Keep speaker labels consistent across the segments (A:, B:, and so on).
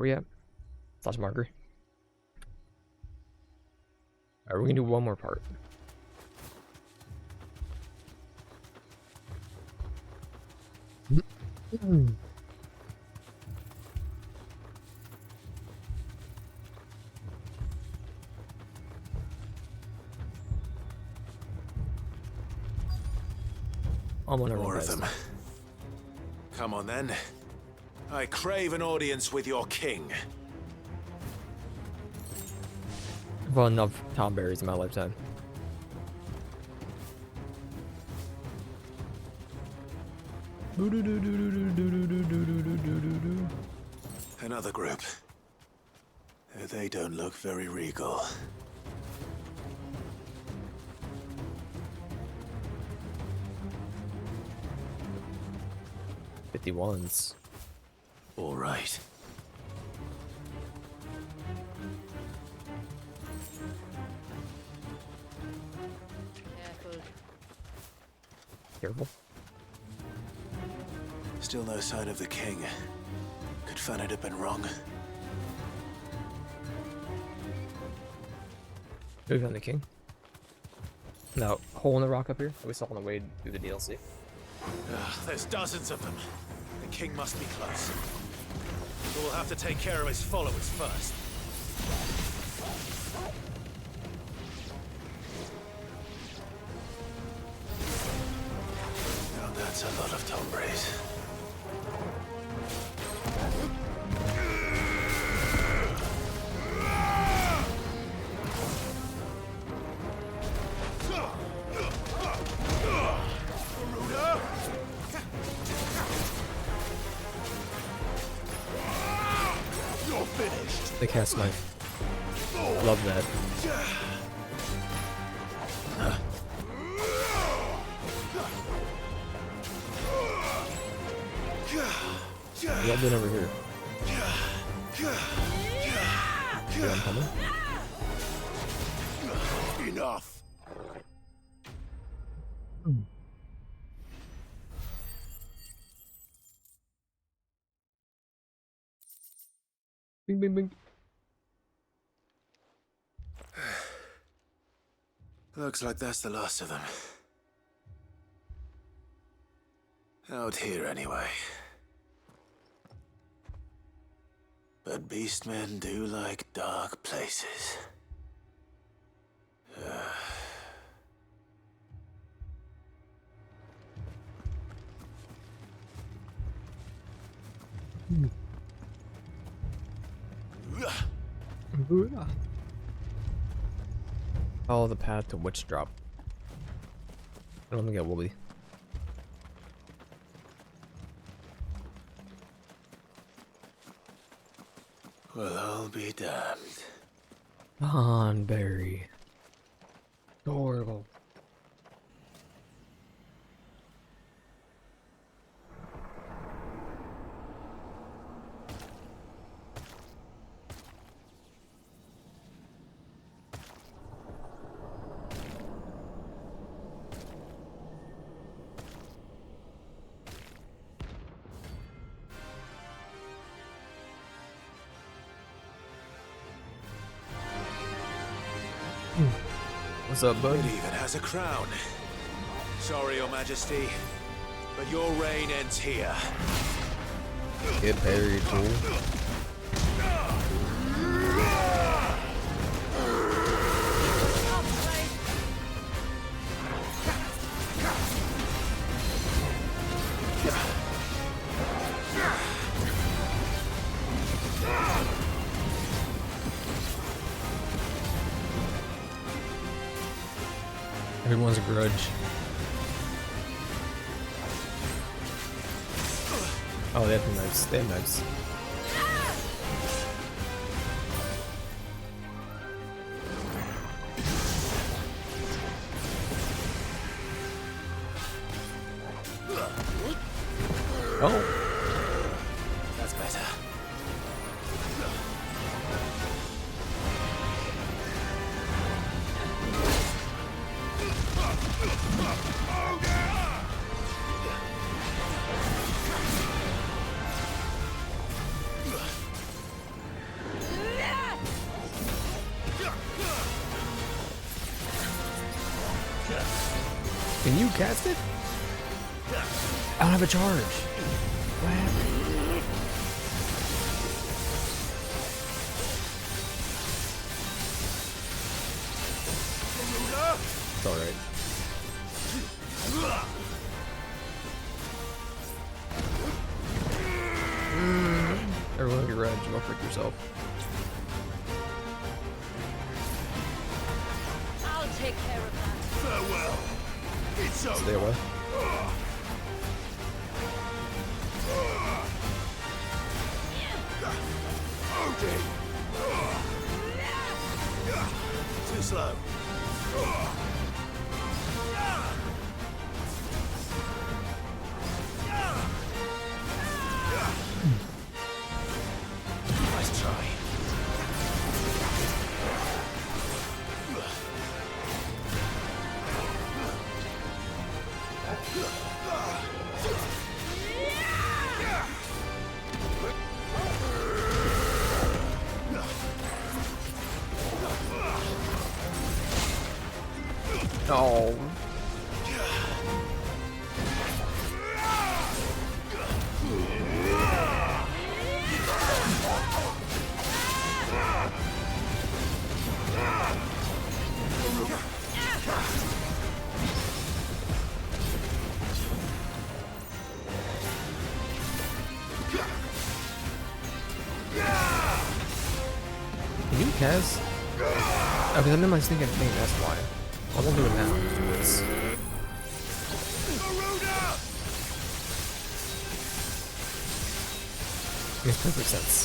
A: we at? Slash marker. Alright, we're gonna do one more part.
B: More of them. Come on then. I crave an audience with your king.
A: I've bought enough Tom Berries in my lifetime.
B: Another group. They don't look very regal.
A: $51s.
B: All right.
A: Careful.
B: Still no sign of the king. Could Fanit have been wrong?
A: We found the king. No, hole in the rock up here that we saw on the way through the DLC.
B: There's dozens of them. The king must be close. We'll have to take care of his followers first. Now that's a lot of Tombres.
A: The cast knife. Love that. What been over here? Yeah, I'm coming.
B: Enough.
A: Bing, bing, bing.
B: Looks like that's the last of them. Out here, anyway. But beastmen do like dark places.
A: Follow the path to Witch Drop. I don't think it will be.
B: Well, I'll be damned.
A: Thornberry. Adorable. What's up, bud?
B: It even has a crown. Sorry, Your Majesty, but your reign ends here.
A: Get buried, fool. Everyone's a grudge. Oh, they have knives. They have knives. Oh,
B: That's better.
A: Can you cast it? I don't have a charge. What happened? It's alright. Everyone get red, go frick yourself.
C: I'll take care of that.
B: Farewell. It's over.
A: Stay away.
B: Odin. Too slow. Nice try.
A: Oh. Can you cast? Oh, because I'm in my sneaking thing, that's why. I won't do it now. Just do this. Makes perfect sense.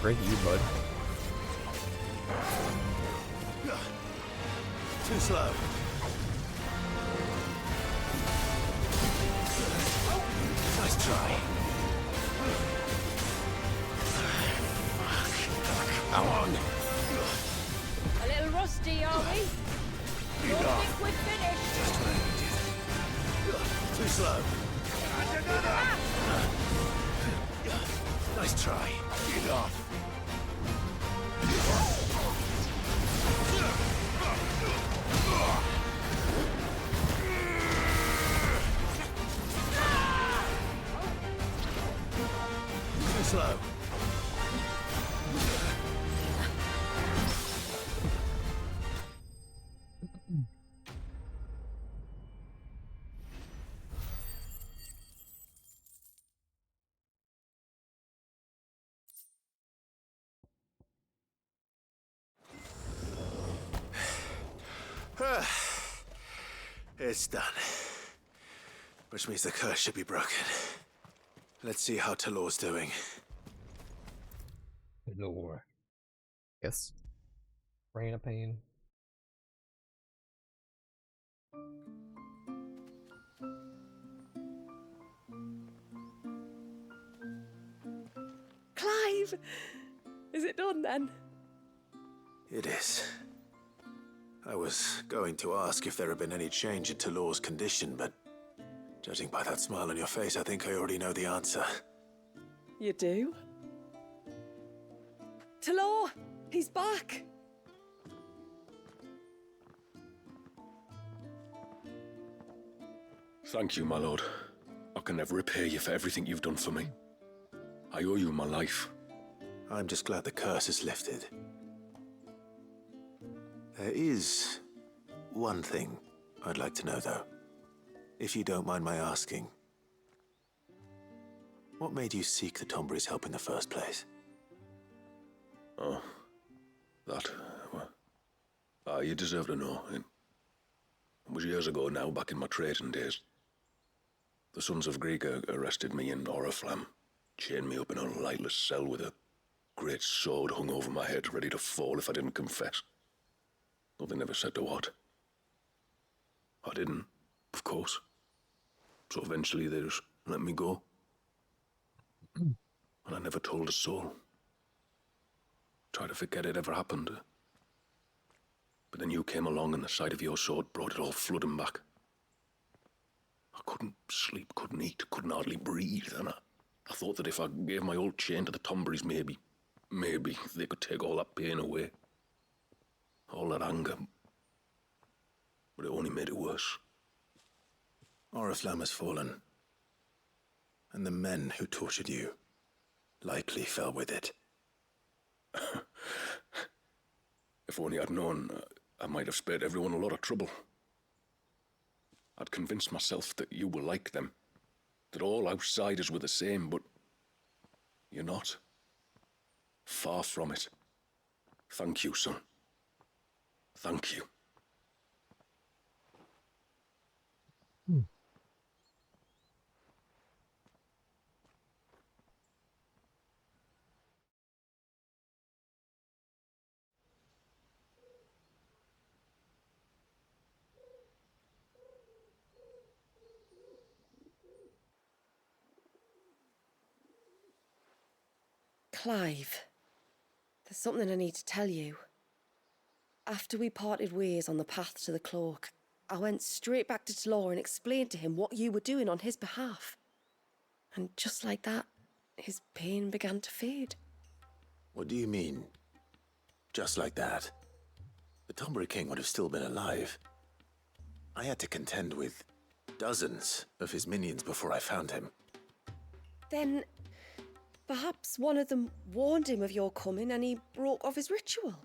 A: Break you, bud.
B: Too slow. Nice try. Come on.
C: A little rusty, are we? Don't think we're finished.
B: Just what I needed. Too slow. Nice try. Get off. Too slow. It's done. Which means the curse should be broken. Let's see how Talor's doing.
A: Lore. Yes. Rain of pain.
D: Clive! Is it done then?
B: It is. I was going to ask if there had been any change in Talor's condition, but judging by that smile on your face, I think I already know the answer.
D: You do? Talor! He's back!
E: Thank you, my lord. I can never repay you for everything you've done for me. I owe you my life.
B: I'm just glad the curse is lifted. There is one thing I'd like to know, though. If you don't mind my asking. What made you seek the Tombury's help in the first place?
E: Oh, that, well, you deserve to know. It was years ago now, back in my trading days. The Sons of Greek arrested me in Oriflamme, chained me up in a lightless cell with a great sword hung over my head, ready to fall if I didn't confess. Though they never said to what. I didn't, of course. So eventually they just let me go. And I never told a soul. Tried to forget it ever happened. But then you came along and the sight of your sword brought it all flooding back. I couldn't sleep, couldn't eat, couldn't hardly breathe, and I thought that if I gave my old chain to the Tomberries, maybe they could take all that pain away. All that anger. But it only made it worse.
B: Oriflamme has fallen. And the men who tortured you likely fell with it.
E: If only I'd known, I might have spared everyone a lot of trouble. I'd convinced myself that you were like them, that all outsiders were the same, but you're not. Far from it. Thank you, son. Thank you.
D: Clive, there's something I need to tell you. After we parted ways on the path to the cloak, I went straight back to Talor and explained to him what you were doing on his behalf. And just like that, his pain began to fade.
B: What do you mean? Just like that? The Tombury King would have still been alive. I had to contend with dozens of his minions before I found him.
D: Then perhaps one of them warned him of your coming and he broke off his ritual.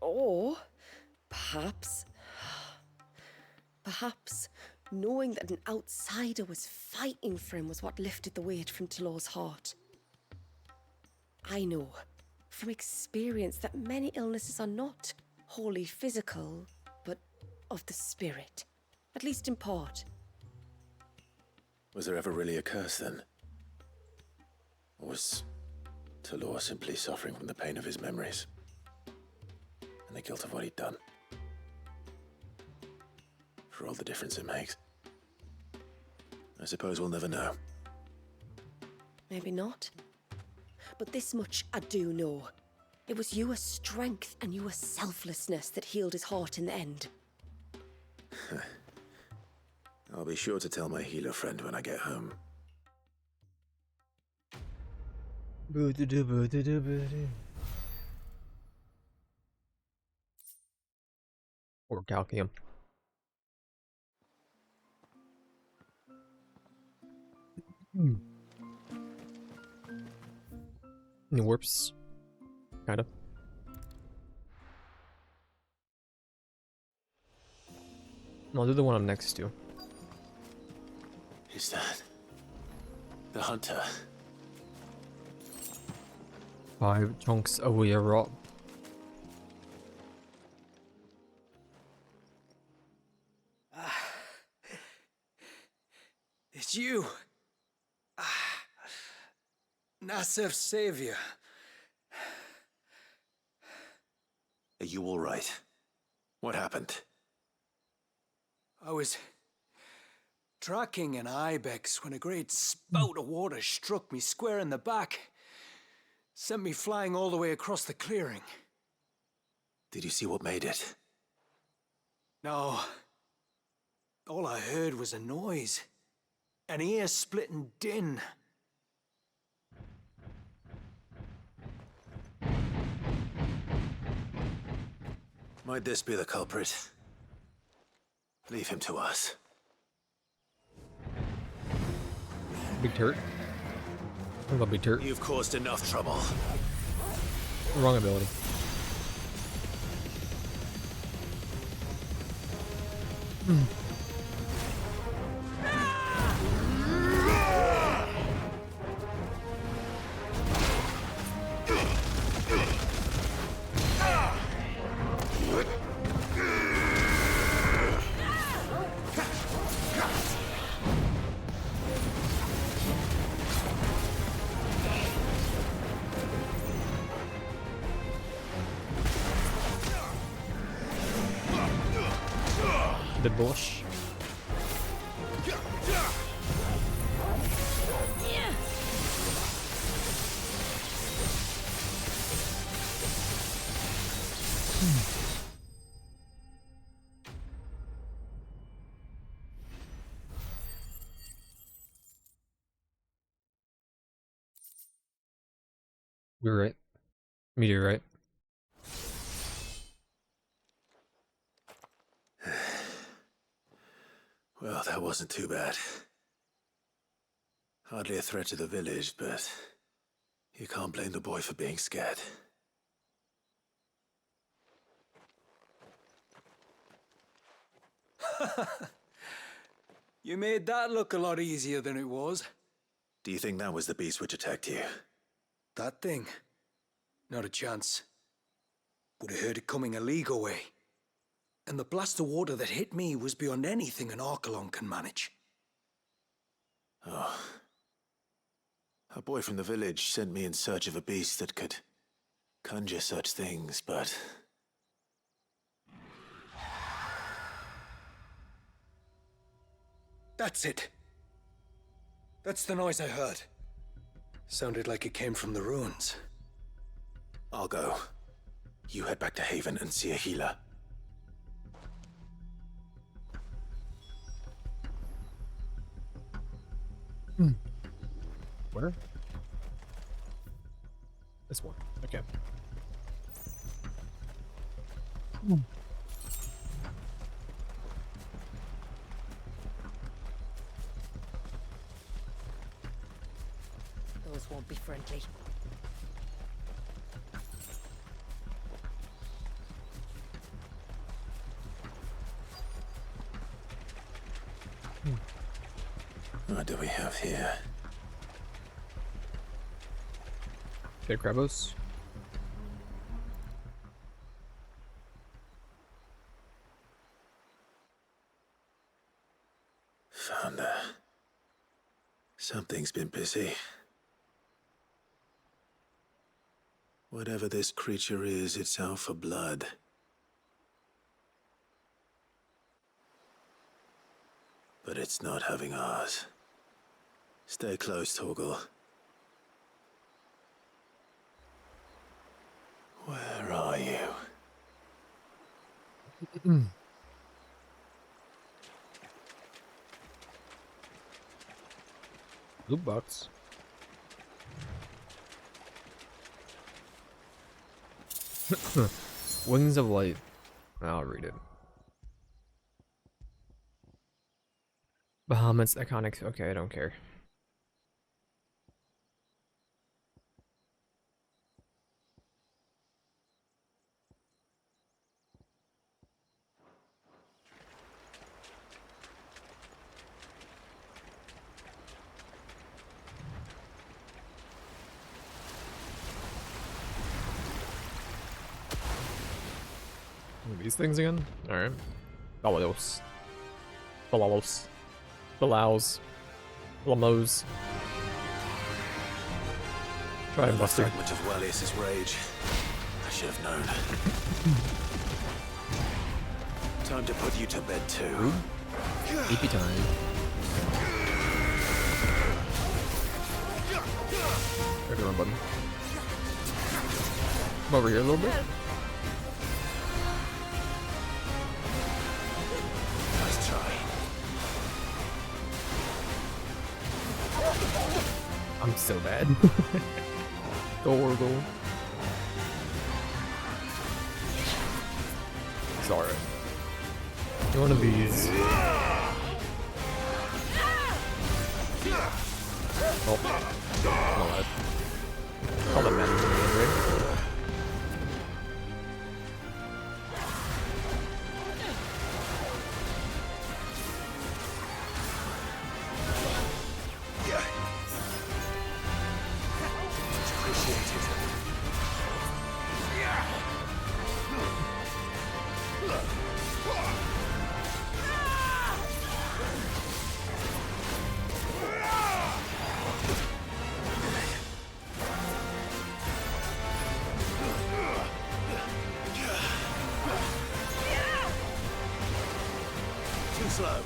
D: Or perhaps knowing that an outsider was fighting for him was what lifted the weight from Talor's heart. I know from experience that many illnesses are not wholly physical, but of the spirit, at least in part.
B: Was there ever really a curse then? Or was Talor simply suffering from the pain of his memories? And the guilt of what he'd done? For all the difference it makes. I suppose we'll never know.
D: Maybe not. But this much I do know. It was your strength and your selflessness that healed his heart in the end.
B: I'll be sure to tell my healer friend when I get home.
A: Or calcium. It warps. Kind of. I'll do the one I'm next to.
B: Is that the hunter?
A: 5 chunks away a rock.
F: It's you. Nassef's savior.
B: Are you all right? What happened?
F: I was tracking an ibex when a great spout of water struck me square in the back. Sent me flying all the way across the clearing.
B: Did you see what made it?
F: No. All I heard was a noise. An ear-splitting din.
B: Might this be the culprit? Leave him to us.
A: Big turret. I love big turret.
B: You've caused enough trouble.
A: Wrong ability. The bush. You're right. Meteorite.
B: Well, that wasn't too bad. Hardly a threat to the village, but you can't blame the boy for being scared.
F: You made that look a lot easier than it was.
B: Do you think that was the beast which attacked you?
F: That thing? Not a chance. Would have heard it coming a league away. And the blast of water that hit me was beyond anything an Archelon can manage.
B: Oh. A boy from the village sent me in search of a beast that could conjure such things, but...
F: That's it. That's the noise I heard. Sounded like it came from the ruins.
B: I'll go. You head back to Haven and see a healer.
A: Where? This one. Okay.
C: Those won't be friendly.
B: What do we have here?
A: Okay, Krabos.
B: Found her. Something's been busy. Whatever this creature is, it's out for blood. But it's not having ours. Stay close, Torgal. Where are you?
A: Loot box. Wings of Light. I'll read it. Bahamut's iconic. Okay, I don't care. These things again? Alright. Balalos. Balalos. Balaus. Lamos. Try and buster.
B: Much of Wellius's rage. I should have known. Time to put you to bed too.
A: EP time. There's the wrong button. Come over here a little bit.
B: Nice try.
A: I'm so bad. Horrible. Sorry. One of these. Oh. Not bad. All that matters in the end, right?
B: Too slow.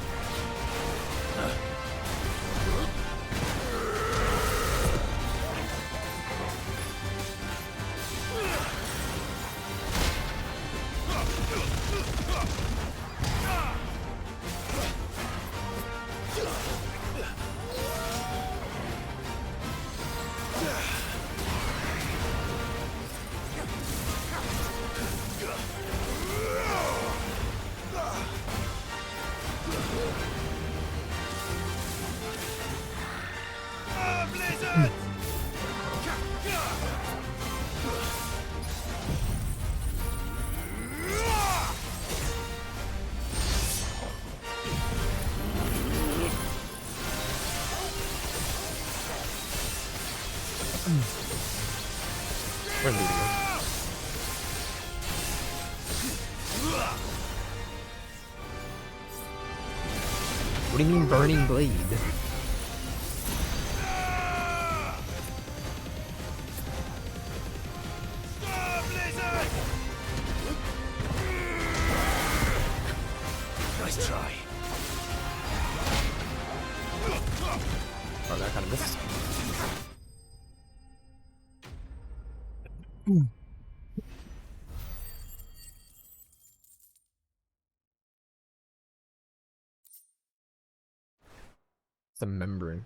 A: We're looting it. What do you mean burning blade?
B: Nice try.
A: Oh, that kind of missed. It's a membrane.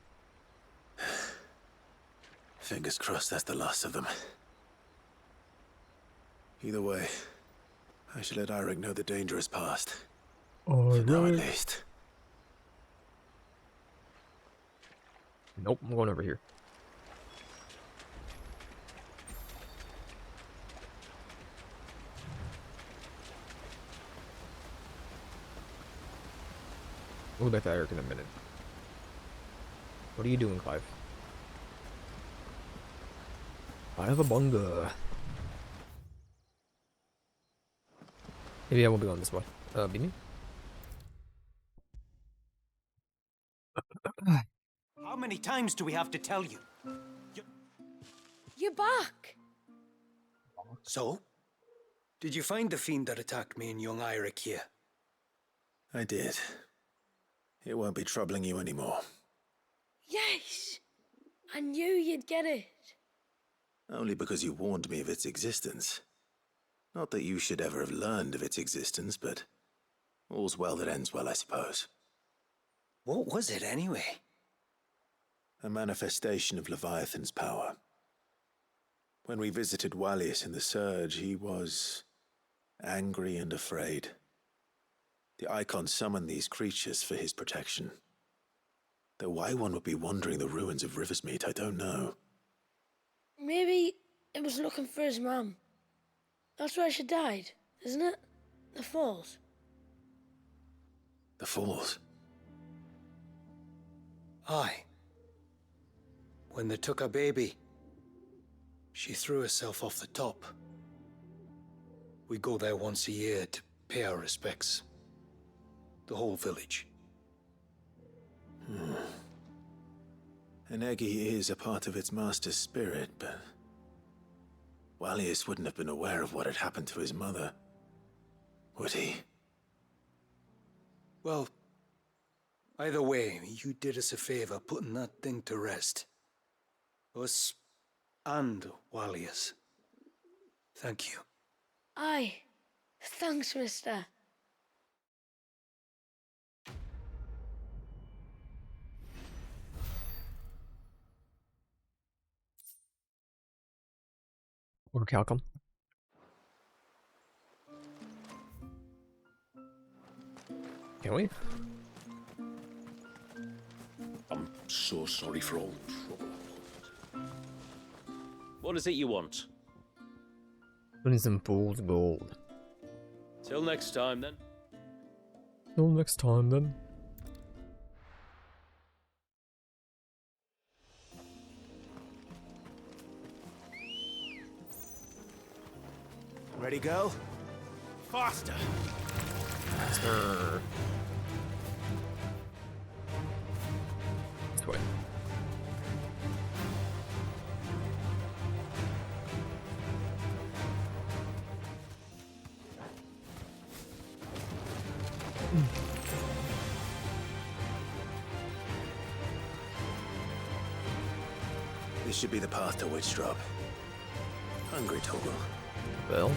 B: Fingers crossed that's the last of them. Either way, I should let Eirik know the danger is past. For now, at least.
A: Nope, I'm going over here. We'll go back to Eirik in a minute. What are you doing, Clive? I have a bunga. Maybe I won't be going this way. Be me?
F: How many times do we have to tell you?
D: You're back!
F: So? Did you find the fiend that attacked me and young Eirik here?
B: I did. It won't be troubling you anymore.
D: Yes! I knew you'd get it.
B: Only because you warned me of its existence. Not that you should ever have learned of its existence, but all's well that ends well, I suppose.
F: What was it anyway?
B: A manifestation of Leviathan's power. When we visited Wallius in the Surge, he was angry and afraid. The Icon summoned these creatures for his protection. Though why one would be wandering the ruins of Riversmeet, I don't know.
G: Maybe it was looking for his mum. That's where she died, isn't it? The Falls.
B: The Falls?
F: Aye. When they took her baby, she threw herself off the top. We go there once a year to pay our respects. The whole village.
B: An Eggy is a part of its master's spirit, but Wallius wouldn't have been aware of what had happened to his mother, would he?
F: Well, either way, you did us a favor putting that thing to rest. Us and Wallius. Thank you.
G: Aye. Thanks, mister.
A: Or Calcum. Can we?
E: I'm so sorry for all the trouble.
H: What is it you want?
A: Putting some fool's gold.
H: Till next time, then.
A: Till next time, then.
B: Ready, go? Faster!
A: Faster. This way.
B: This should be the path to Witchdrop. Hungry, Toggle.
A: Well.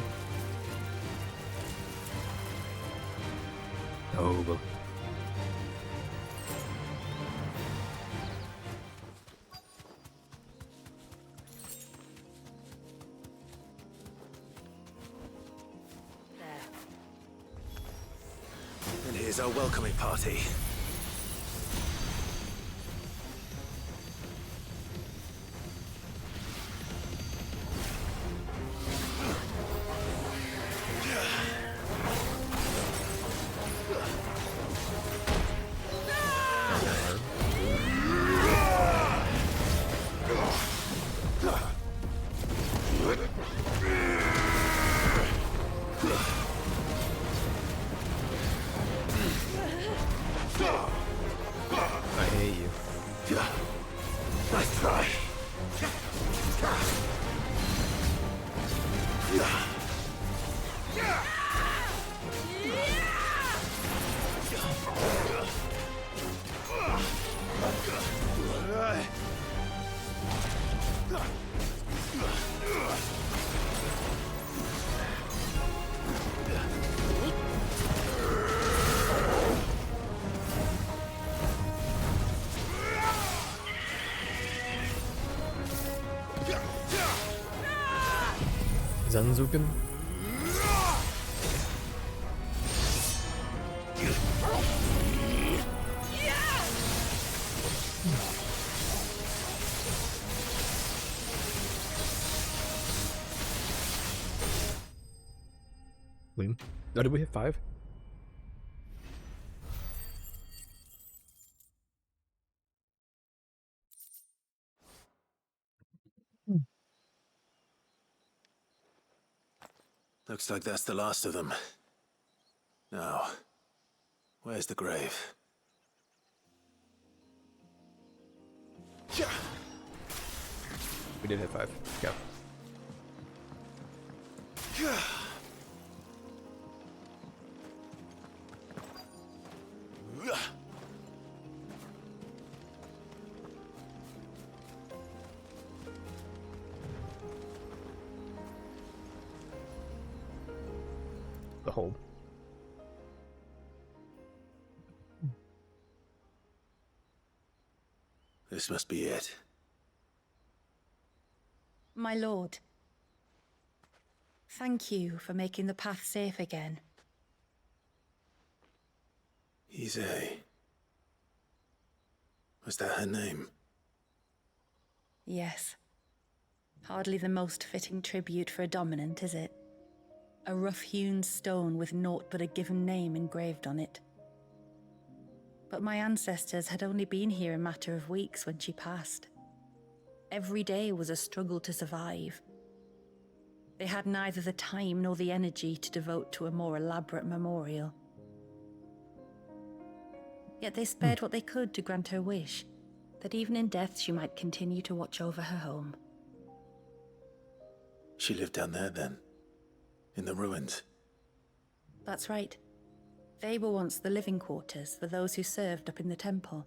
A: Oh, but
B: And here's our welcoming party.
A: Zanzuken? William? Oh, did we hit 5?
B: Looks like that's the last of them. Now, where's the grave?
A: We did hit 5. Go. The hole.
B: This must be it.
I: My lord, thank you for making the path safe again.
B: XVI. Was that her name?
I: Yes. Hardly the most fitting tribute for a dominant, is it? A rough-hewn stone with naught but a given name engraved on it. But my ancestors had only been here a matter of weeks when she passed. Every day was a struggle to survive. They had neither the time nor the energy to devote to a more elaborate memorial. Yet they spared what they could to grant her wish, that even in death she might continue to watch over her home.
B: She lived down there then? In the ruins?
I: That's right. They were once the living quarters for those who served up in the temple.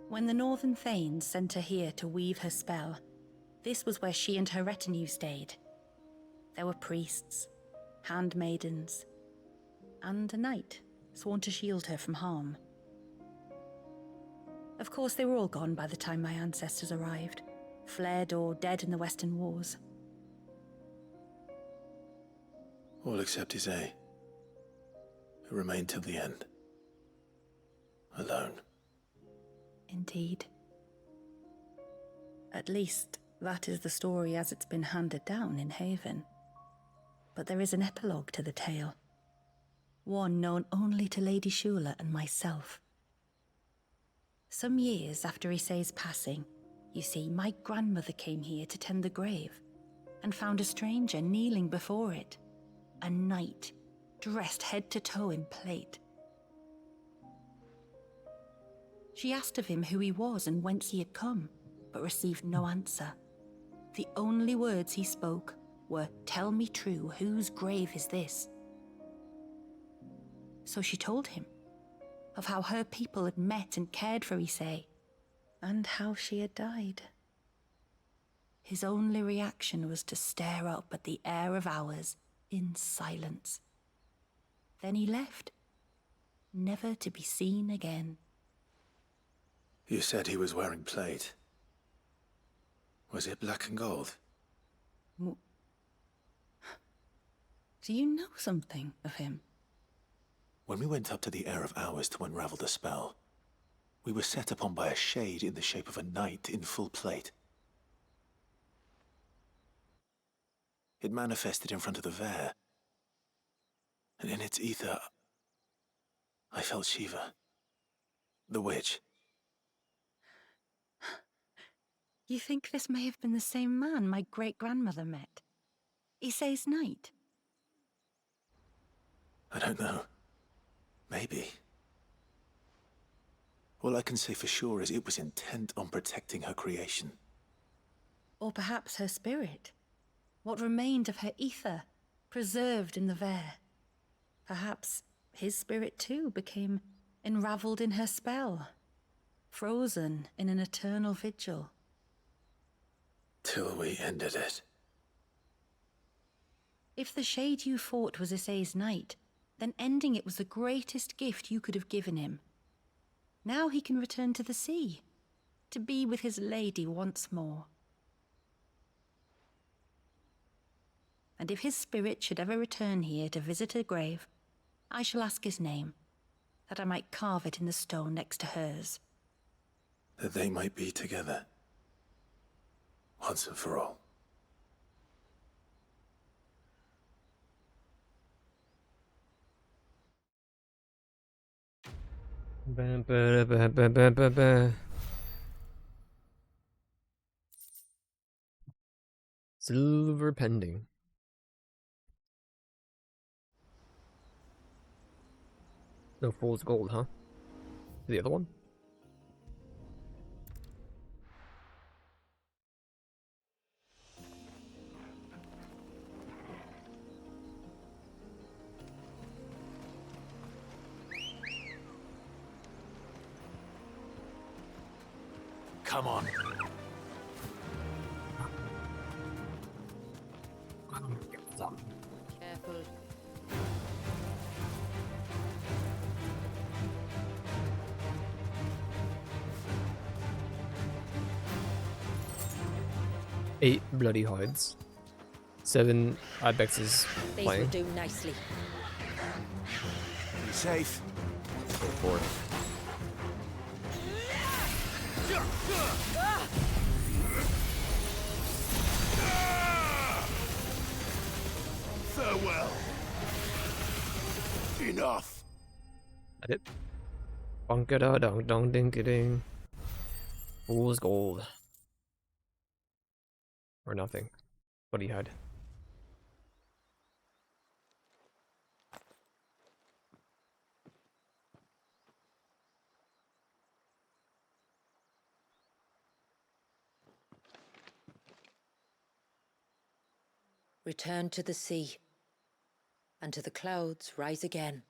I: When the Northern Thanes sent her here to weave her spell, this was where she and her retinue stayed. There were priests, handmaidens, and a knight sworn to shield her from harm. Of course, they were all gone by the time my ancestors arrived, fled or dead in the Western Wars.
B: All except XVI, who remained till the end. Alone.
I: Indeed. At least, that is the story as it's been handed down in Haven. But there is an epilogue to the tale. One known only to Lady Shula and myself. Some years after Issei's passing, you see, my grandmother came here to tend the grave, and found a stranger kneeling before it. A knight, dressed head to toe in plate. She asked of him who he was and whence he had come, but received no answer. The only words he spoke were, "Tell me true, whose grave is this?" So she told him of how her people had met and cared for Issei, and how she had died. His only reaction was to stare up at the air of hours in silence. Then he left, never to be seen again.
B: You said he was wearing plate. Was it black and gold?
I: Do you know something of him?
B: When we went up to the Air of Hours to unravel the spell, we were set upon by a shade in the shape of a knight in full plate. It manifested in front of the Vare, and in its ether, I felt Shiva, the witch.
I: You think this may have been the same man my great-grandmother met? Issei's knight?
B: I don't know. Maybe. All I can say for sure is it was intent on protecting her creation.
I: Or perhaps her spirit? What remained of her ether, preserved in the Vare? Perhaps his spirit too became enraveled in her spell, frozen in an eternal vigil.
B: until we ended it.
I: If the shade you fought was Issei's knight, then ending it was the greatest gift you could have given him. Now he can return to the sea, to be with his lady once more. And if his spirit should ever return here to visit her grave, I shall ask his name, that I might carve it in the stone next to hers.
B: That they might be together. Once and for all.
A: Ba, ba, ba, ba, ba, ba, ba. Silver pending. No fool's gold, huh? The other one?
B: Come on.
C: Careful.
A: Eight bloody hides. 7 ibexes
C: These will
A: playing.
C: do nicely.
B: Be safe.
A: Go for it.
B: Farewell. Enough.
A: That it? Bunka dong dong dinka ding. Fool's gold. Or nothing. What he had.
C: Return to the sea, and to the clouds rise again.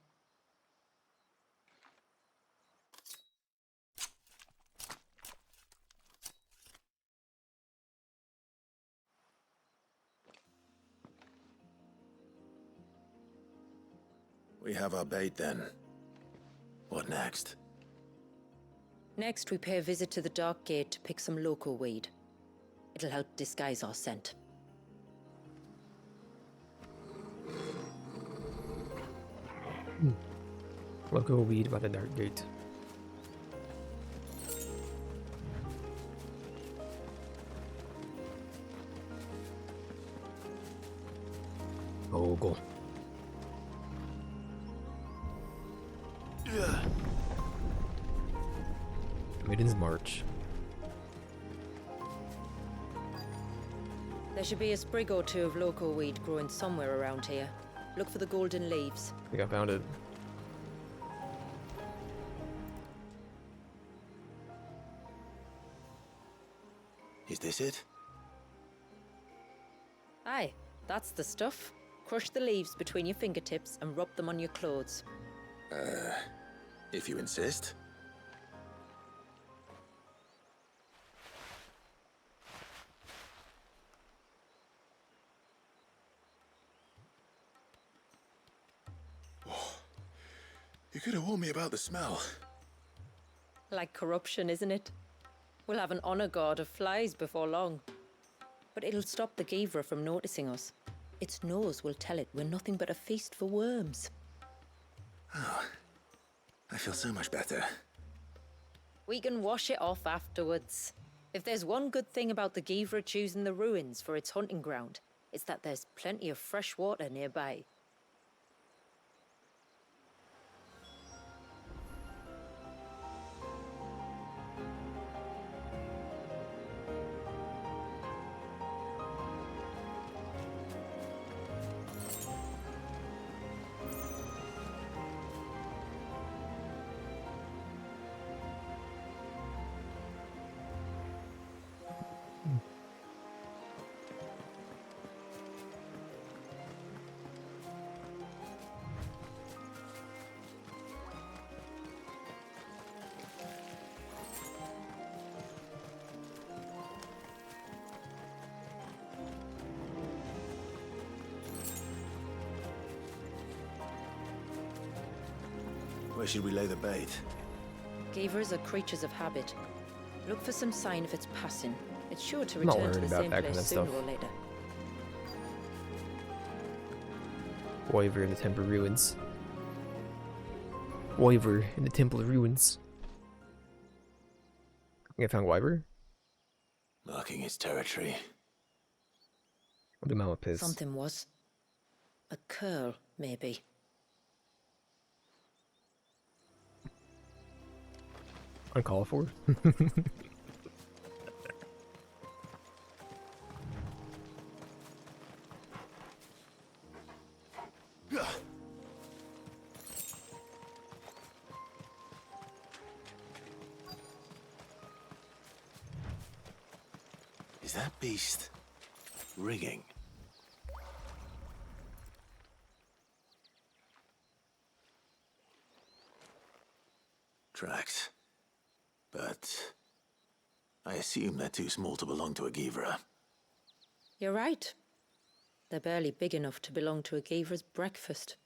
B: We have our bait then. What next?
C: Next, we pay a visit to the Dark Gate to pick some local weed. It'll help disguise our scent.
A: We'll go weed by the Dark Gate. Oh, go. Maiden's March.
C: There should be a sprig or two of local weed growing somewhere around here. Look for the golden leaves.
A: I think I found it.
B: Is this it?
C: Aye, that's the stuff. Crush the leaves between your fingertips and rub them on your clothes.
B: If you insist. You could have warned me about the smell.
C: Like corruption, isn't it? We'll have an honor guard of flies before long. But it'll stop the Givra from noticing us. Its nose will tell it we're nothing but a feast for worms.
B: Oh, I feel so much better.
C: We can wash it off afterwards. If there's one good thing about the Givra choosing the ruins for its hunting ground, it's that there's plenty of fresh water nearby.
B: Where should we lay the bait?
C: Gavers are creatures of habit. Look for some sign of its passing. It's sure to
A: I'm not
C: return to
A: worried
C: the
A: about
C: same
A: that
C: place
A: kind of
C: sooner
A: stuff.
C: or later.
A: Wyver in the Temple Ruins. Wyver in the Temple Ruins. I found Wyver.
B: Marking its territory.
A: What do Mama piss?
C: Something was. A curl, maybe.
A: Uncalled for.
B: Is that beast ringing? Tracks. But I assume they're too small to belong to a Givra.
C: You're right. They're barely big enough to belong to a Gaver's breakfast.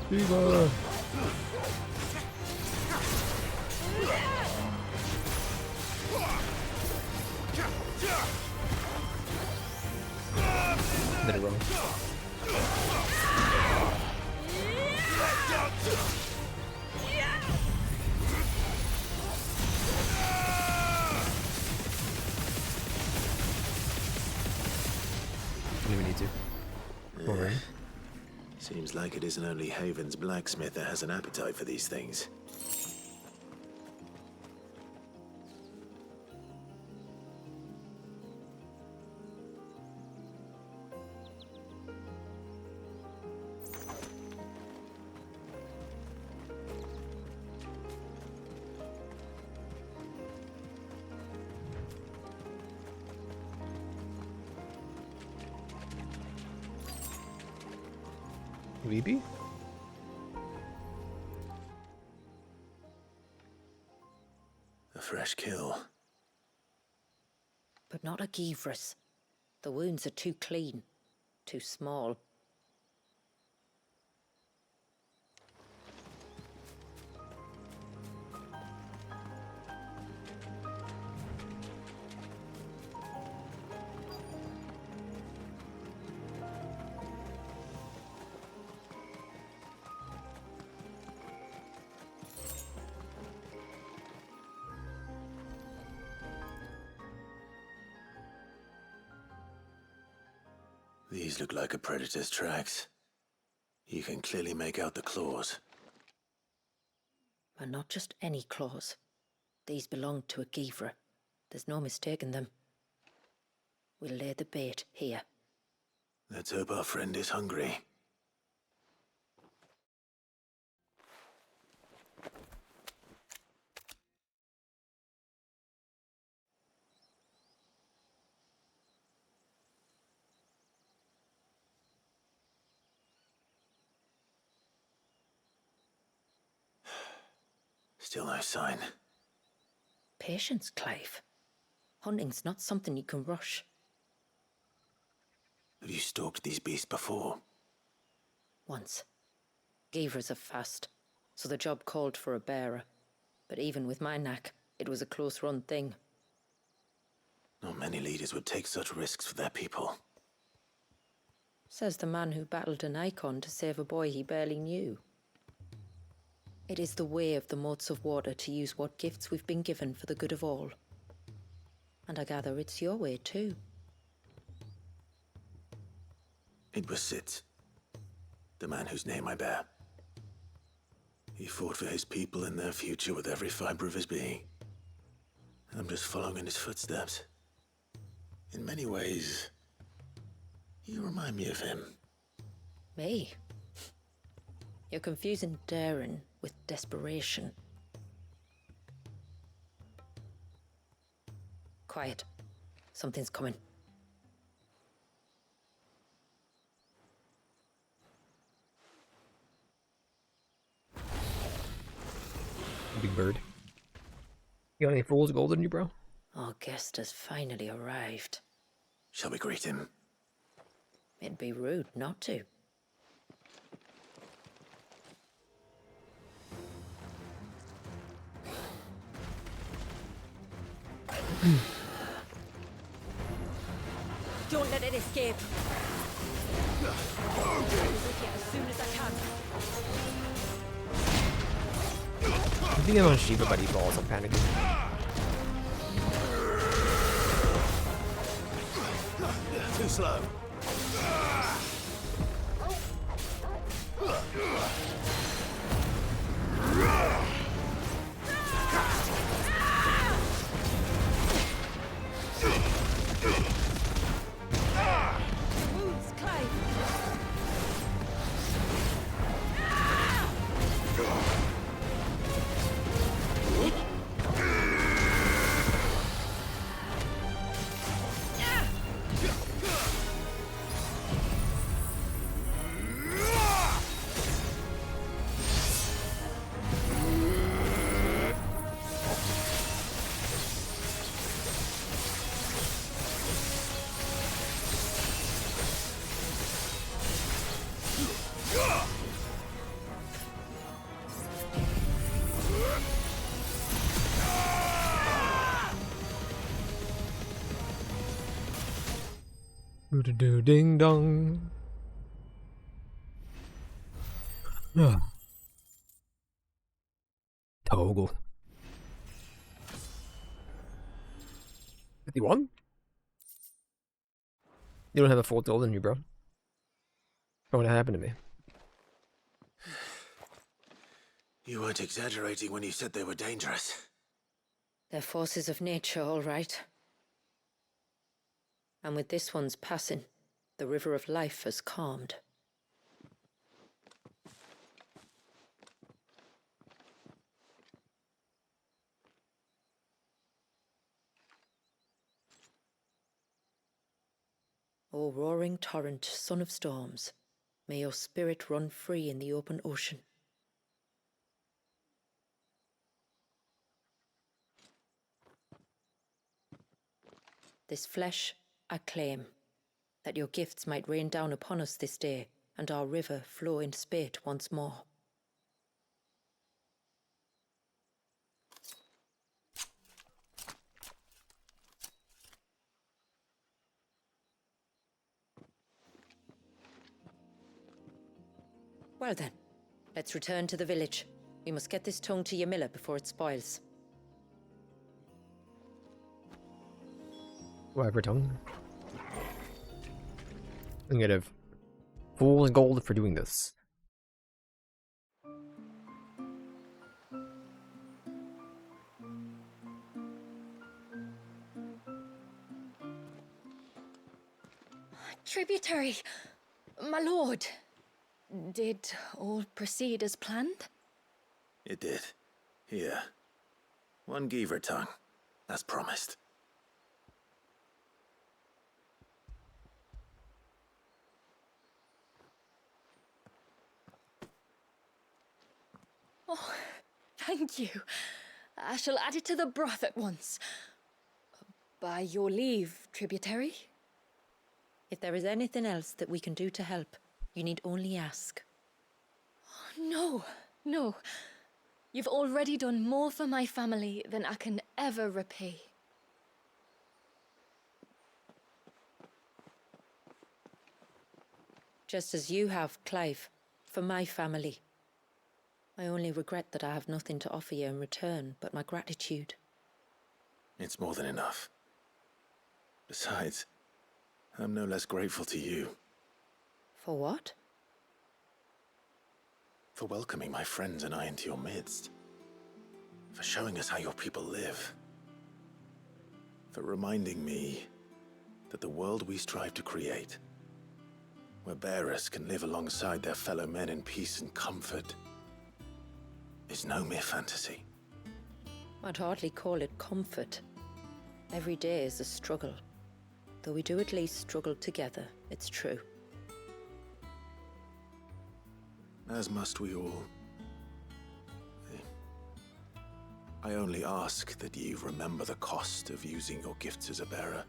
A: Viva! Did it wrong. Do we need to? Alright.
B: Seems like it isn't only Haven's blacksmith that has an appetite for these things.
A: Weeby?
B: A fresh kill.
C: But not a Givras. The wounds are too clean, too small.
B: These look like a predator's tracks. You can clearly make out the claws.
C: And not just any claws. These belong to a Givra. There's no mistaking them. We'll lay the bait here.
B: Let's hope our friend is hungry. Still no sign.
C: Patience, Clive. Hunting's not something you can rush.
B: Have you stalked these beasts before?
C: Once. Gavers are fast, so the job called for a bearer. But even with my knack, it was a close-run thing.
B: Not many leaders would take such risks for their people.
C: Says the man who battled an icon to save a boy he barely knew. It is the way of the moats of water to use what gifts we've been given for the good of all. And I gather it's your way too.
B: It was Sid, the man whose name I bear. He fought for his people and their future with every fiber of his being. I'm just following in his footsteps. In many ways, you remind me of him.
C: Me? You're confusing daring with desperation. Quiet. Something's coming.
A: Big bird. You got any fool's gold in you, bro?
C: Our guest has finally arrived.
B: Shall we greet him?
C: It'd be rude not to. Don't let it escape. I'll be with you as soon as I can.
A: I think I'm on Shiva, but he falls. I'm panicking.
B: Too slow.
C: Wounds, Clive.
A: Do ding dong. Toggle. 51? You don't have a full gold in you, bro. What happened to me?
B: You weren't exaggerating when you said they were dangerous.
C: They're forces of nature, all right. And with this one's passing, the river of life has calmed. O roaring torrent, son of storms, may your spirit run free in the open ocean. This flesh I claim, that your gifts might rain down upon us this day, and our river flow in spate once more. Well then, let's return to the village. We must get this tongue to Yamila before it spoils.
A: Whatever tongue. I'm gonna have fool's gold for doing this.
J: Tributary, my lord. Did all proceed as planned?
B: It did. Here. One Geaver tongue. As promised.
J: Oh, thank you. I shall add it to the broth at once. By your leave, tributary.
C: If there is anything else that we can do to help, you need only ask.
J: No, no. You've already done more for my family than I can ever repay.
C: Just as you have, Clive, for my family. I only regret that I have nothing to offer you in return but my gratitude.
B: It's more than enough. Besides, I'm no less grateful to you.
C: For what?
B: For welcoming my friends and I into your midst. For showing us how your people live. For reminding me that the world we strive to create, where bearers can live alongside their fellow men in peace and comfort, is no mere fantasy.
C: I'd hardly call it comfort. Every day is a struggle. Though we do at least struggle together, it's true.
B: As must we all. I only ask that you remember the cost of using your gifts as a bearer.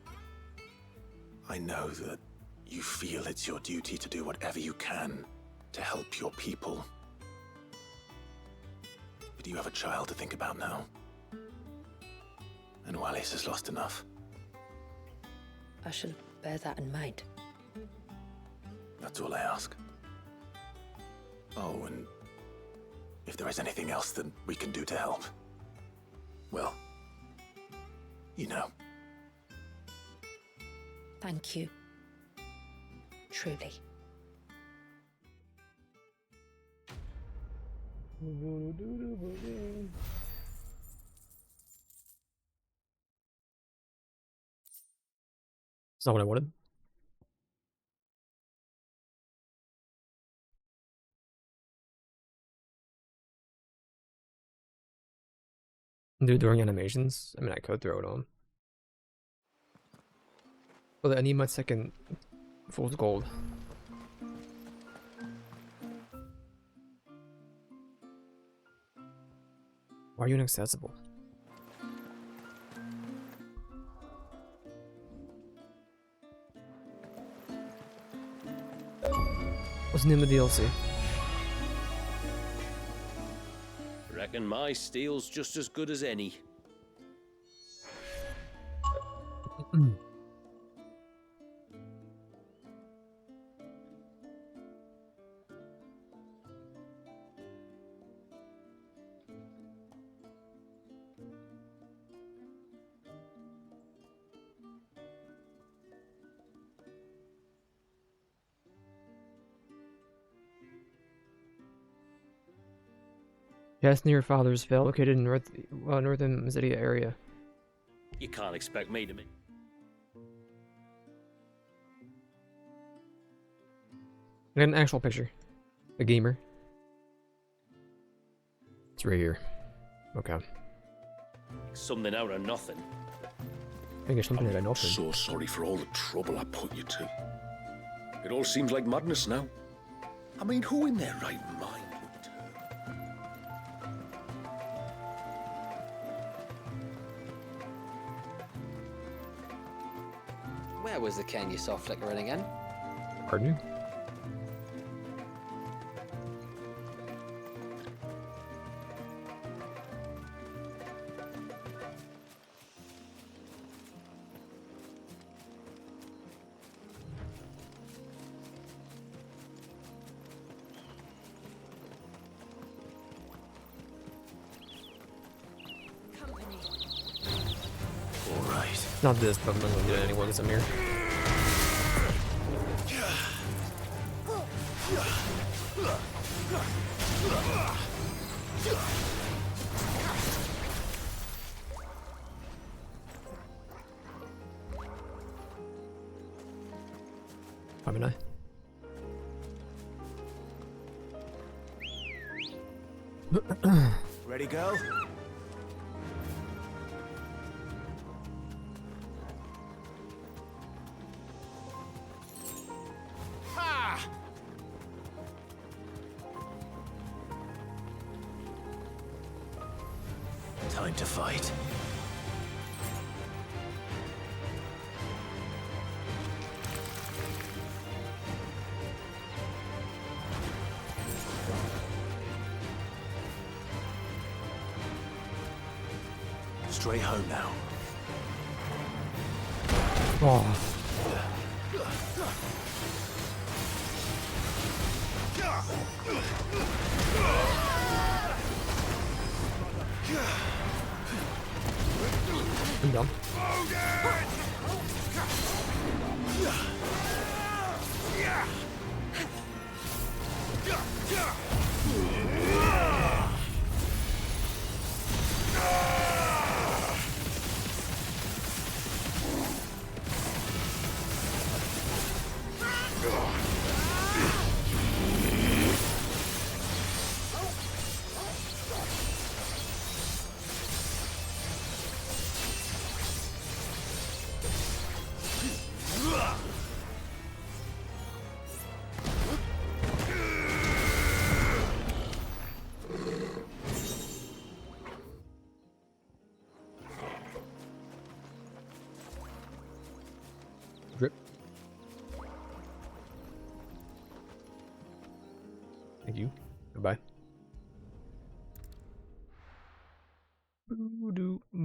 B: I know that you feel it's your duty to do whatever you can to help your people. But you have a child to think about now. And Wallis has lost enough.
C: I shall bear that in mind.
B: That's all I ask. Oh, and if there is anything else that we can do to help, well, you know.
C: Thank you. Truly.
A: It's not what I wanted. Do during animations? I mean, I could throw it on. But I need my second fool's gold. Why are you inaccessible? What's the name of the DLC?
H: Reckon my steel's just as good as any.
A: Yes, near Father's Vale, located in northern Mazidia area.
H: You can't expect me to make.
A: I got an actual picture. A gamer. It's right here. Okay.
H: Something out of nothing.
A: I think it's something that I know.
E: So sorry for all the trouble I put you to. It all seems like madness now. I mean, who in their right mind would turn?
K: Where was the can you saw flickering again?
A: Pardon you? Not this, but I'm not gonna get it anyway because I'm here. Probably not.
F: Ready, go?
B: Time to fight. Straight home now.
A: Oh. I'm dumb.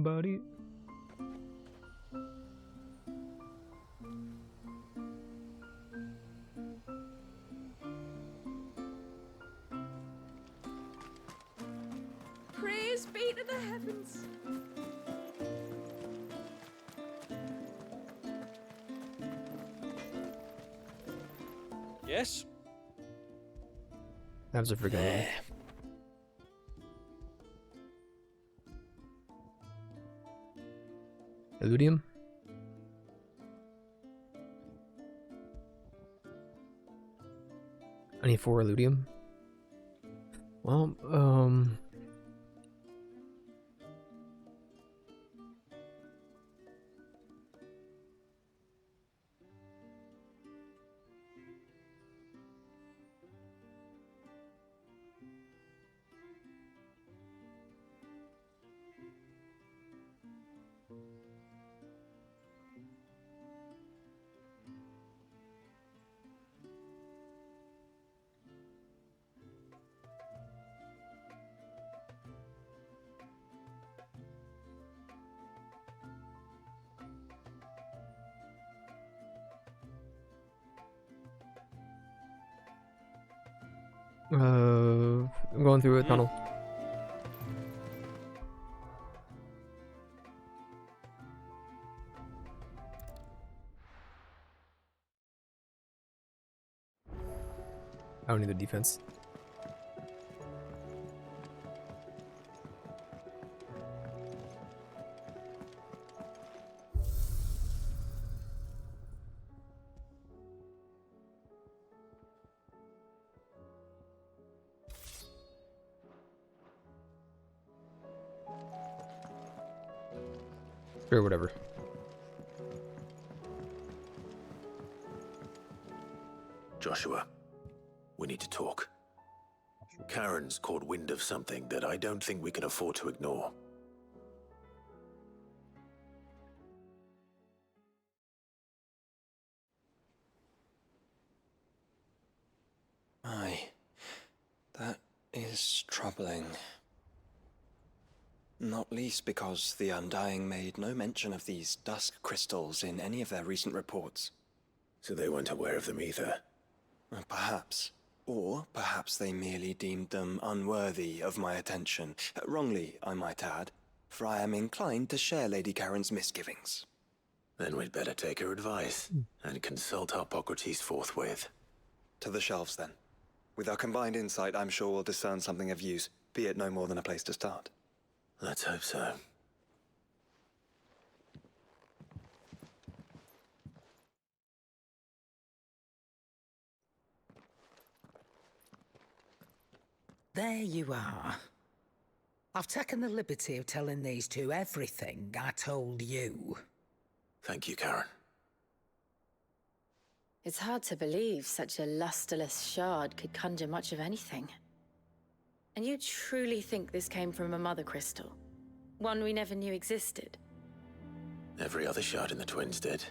A: somebody.
D: Praise be to the heavens.
H: Yes?
A: That was a freaking
H: There.
A: Illudium? I need 4 Illudium. Well, I'm going through a tunnel. I don't need the defense. Or whatever.
B: Joshua, we need to talk. Karen's caught wind of something that I don't think we can afford to ignore.
L: Aye, that is troubling. Not least because the Undying made no mention of these dusk crystals in any of their recent reports.
B: So they weren't aware of them either.
L: Perhaps. Or perhaps they merely deemed them unworthy of my attention. Wrongly, I might add, for I am inclined to share Lady Karen's misgivings.
B: Then we'd better take her advice and consult Hippocrates forthwith.
L: To the shelves, then. With our combined insight, I'm sure we'll discern something of use, be it no more than a place to start.
B: Let's hope so.
M: There you are. I've taken the liberty of telling these two everything I told you.
B: Thank you, Karen.
C: It's hard to believe such a lusterless shard could conjure much of anything. And you truly think this came from a mother crystal? One we never knew existed?
B: Every other shard in the Twins did.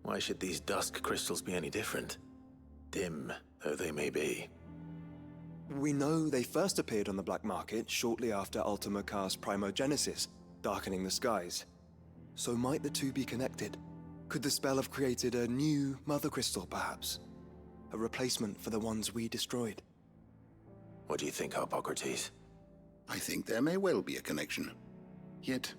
B: Why should these dusk crystals be any different? Dim though they may be.
L: We know they first appeared on the black market shortly after Ultima Car's primogenesis, darkening the skies. So might the two be connected? Could the spell have created a new mother crystal, perhaps? A replacement for the ones we destroyed?
B: What do you think, Hippocrates?
N: I think there may well be a connection. Yet,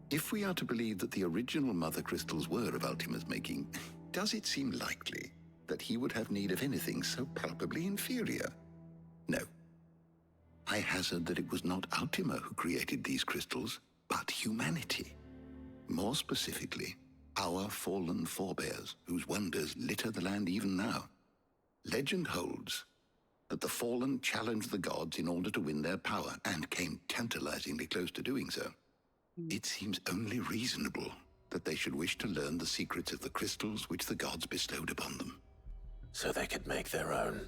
N: if we are to believe that the original mother crystals were of Ultima's making, does it seem likely that he would have need of anything so palpably inferior? No. I hazard that it was not Ultima who created these crystals, but humanity. More specifically, our fallen forebears, whose wonders litter the land even now. Legend holds that the fallen challenged the gods in order to win their power, and came tantalizingly close to doing so. It seems only reasonable that they should wish to learn the secrets of the crystals which the gods bestowed upon them.
B: So they could make their own.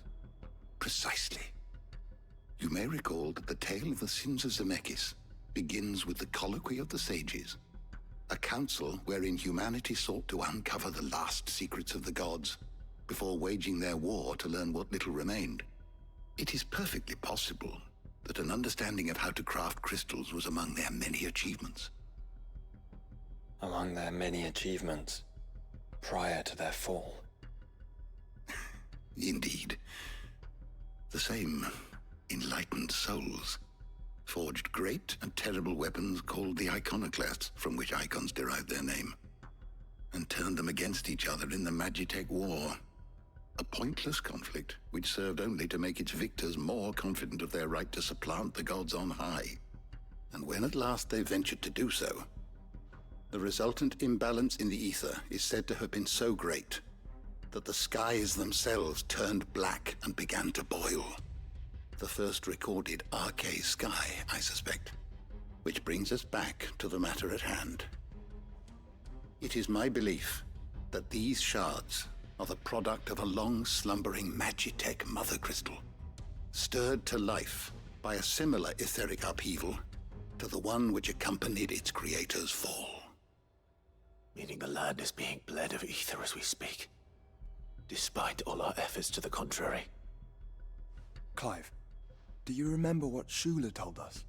N: Precisely. You may recall that the tale of the sins of Zemeckis begins with the colloquy of the sages, a council wherein humanity sought to uncover the last secrets of the gods before waging their war to learn what little remained. It is perfectly possible that an understanding of how to craft crystals was among their many achievements.
O: Among their many achievements prior to their fall.
N: Indeed. The same enlightened souls forged great and terrible weapons called the iconoclasts, from which icons derived their name, and turned them against each other in the Magitech War. A pointless conflict which served only to make its victors more confident of their right to supplant the gods on high. And when at last they ventured to do so, the resultant imbalance in the ether is said to have been so great that the skies themselves turned black and began to boil. The first recorded Arcane sky, I suspect. Which brings us back to the matter at hand. It is my belief that these shards are the product of a long-slumbering Magitech mother crystal, stirred to life by a similar etheric upheaval to the one which accompanied its creator's fall.
B: Meaning the land is being bled of ether as we speak, despite all our efforts to the contrary.
L: Clive, do you remember what Shula told us?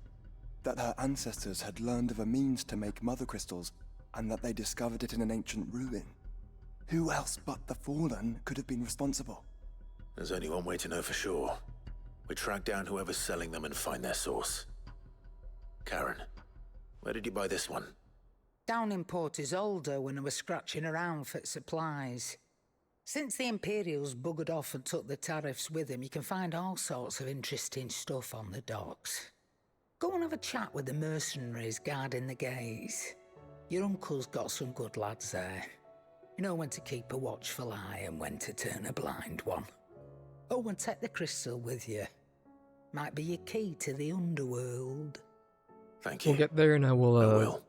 L: That her ancestors had learned of a means to make mother crystals, and that they discovered it in an ancient ruin. Who else but the Fallen could have been responsible?
B: There's only one way to know for sure. We track down whoever's selling them and find their source. Karen, where did you buy this one?
M: Down in Port Isolde when I was scratching around for supplies. Since the Imperials buggered off and took the tariffs with them, you can find all sorts of interesting stuff on the docks. Go and have a chat with the mercenaries guarding the gates. Your uncle's got some good lads there. You know when to keep a watchful eye and when to turn a blind one. Oh, and take the crystal with you. Might be your key to the underworld.
B: Thank you.
A: We'll get there and I will,
B: I will.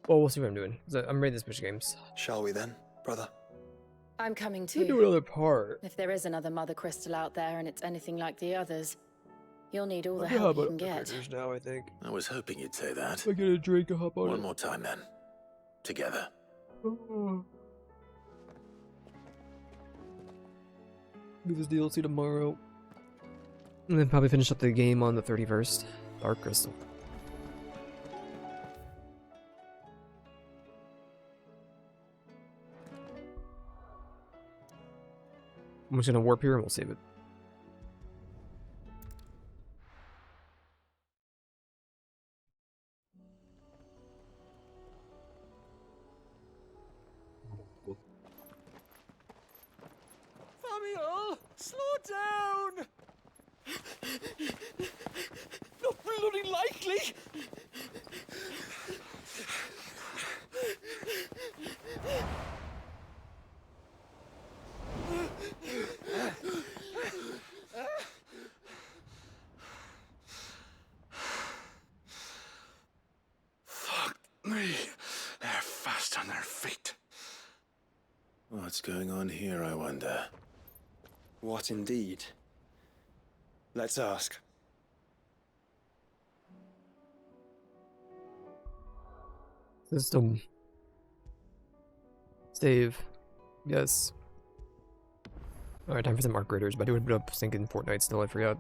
A: Well, we'll see what I'm doing. I'm ready to switch games.
L: Shall we then, brother?
P: I'm coming
A: We'll do
P: too.
A: another part.
P: If there is another mother crystal out there and it's anything like the others, you'll need all the
A: I'll
P: help
A: hop
P: you
A: on
P: can
A: the
P: get.
A: critters now, I think.
B: I was hoping you'd say that.
A: I get a drink, I'll hop on
B: One
A: it.
B: more time then. Together.
A: Do this DLC tomorrow. And then probably finish up the game on the 31st. Dark Crystal. I'm just gonna warp here and we'll save it.
F: Samuel, slow down! Not bloody likely!
N: Fuck me. They're fast on their feet.
B: What's going on here, I wonder?
L: What indeed? Let's ask.
A: System. Save. Yes. Alright, time for some mark graders, but I do a bit of thinking Fortnite still, I forgot.